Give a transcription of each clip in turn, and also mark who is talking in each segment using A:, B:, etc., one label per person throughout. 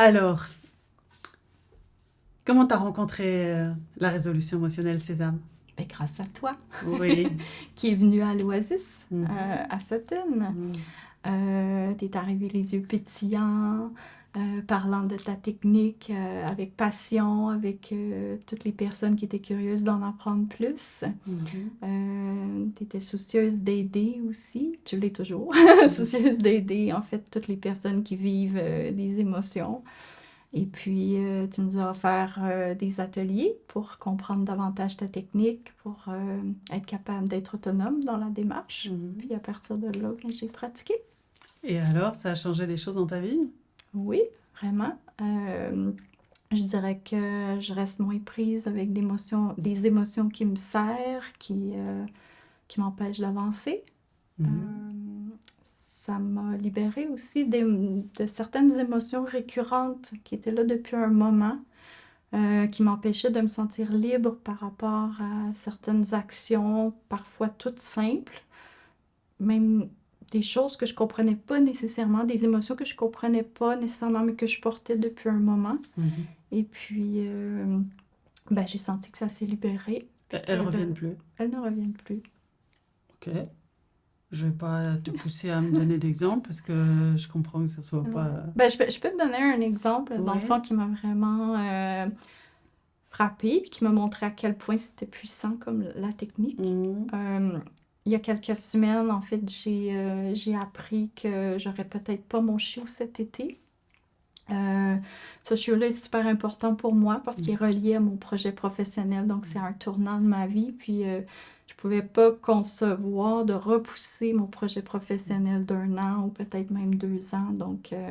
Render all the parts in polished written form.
A: Alors, comment t'as rencontré la résolution émotionnelle, Sésame?
B: Ben, grâce à toi,
A: Oui.
B: qui est venu à l'Oasis,
A: Mhm.
B: à Sutton.
A: Mhm.
B: T'es arrivé les yeux pétillants, parlant de ta technique avec passion, avec toutes les personnes qui étaient curieuses d'en apprendre plus.
A: Mhm.
B: T'étais soucieuse d'aider aussi, tu l'es toujours,
A: Mhm.
B: soucieuse d'aider en fait toutes les personnes qui vivent des émotions. Et puis, tu nous as offert des ateliers pour comprendre davantage ta technique, pour être capable d'être autonome dans la démarche.
A: Mhm.
B: Puis à partir de là, ben, j'ai pratiqué.
A: Et alors, ça a changé des choses dans ta vie?
B: Oui, vraiment. Je dirais que je reste moins prise avec des émotions qui me serrent, qui m'empêchent d'avancer. Euh,
A: Mhm.
B: Ça m'a libérée aussi de certaines émotions récurrentes qui étaient là depuis un moment, qui m'empêchaient de me sentir libre par rapport à certaines actions, parfois toutes simples, même des choses que je comprenais pas nécessairement, des émotions que je comprenais pas nécessairement, mais que je portais depuis un moment.
A: Mhm.
B: Et puis, ben, j'ai senti que ça s'est libéré, puis
A: Elles reviennent plus.
B: elles ne reviennent plus.
A: Ok. Je vais pas te pousser à me donner d'exemples parce que je comprends que ça soit
B: Ouais.
A: pas.
B: Ben, je peux te donner un exemple, dans le
A: Oui.
B: fond, qui m'a vraiment frappée, puis qui m'a montré à quel point c'était puissant comme la technique.
A: Mhm.
B: Il y a quelques semaines, en fait, j'ai appris que j'aurais peut-être pas mon chiot cet été. Ce chiot-là est super important pour moi parce qu'il est relié à mon projet professionnel, donc c'est un tournant de ma vie. Puis je pouvais pas concevoir de repousser mon projet professionnel d'un an ou peut-être même 2 ans. Donc il y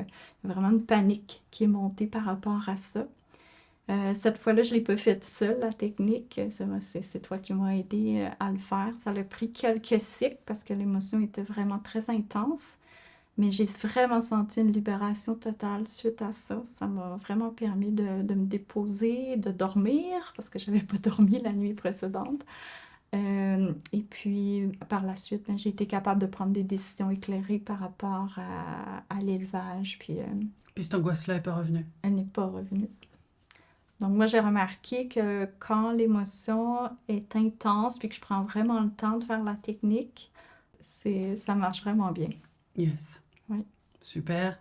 B: a vraiment une panique qui est montée par rapport à ça. Cette fois-là, je l'ai pas faite seule, la technique. C'est toi qui m'as aidé à le faire. Ça a pris quelques cycles parce que l'émotion était vraiment très intense. Mais j'ai vraiment senti une libération totale suite à ça. Ça m'a vraiment permis de me déposer, de dormir, parce que je n'avais pas dormi la nuit précédente. Et puis, par la suite, ben, j'ai été capable de prendre des décisions éclairées par rapport à l'élevage. Puis,
A: Puis cette angoisse-là est pas revenue.
B: elle n'est pas revenue. Donc, moi, j'ai remarqué que quand l'émotion est intense, puis que je prends vraiment le temps de faire la technique, ça marche vraiment bien.
A: Yes.
B: Oui.
A: Super.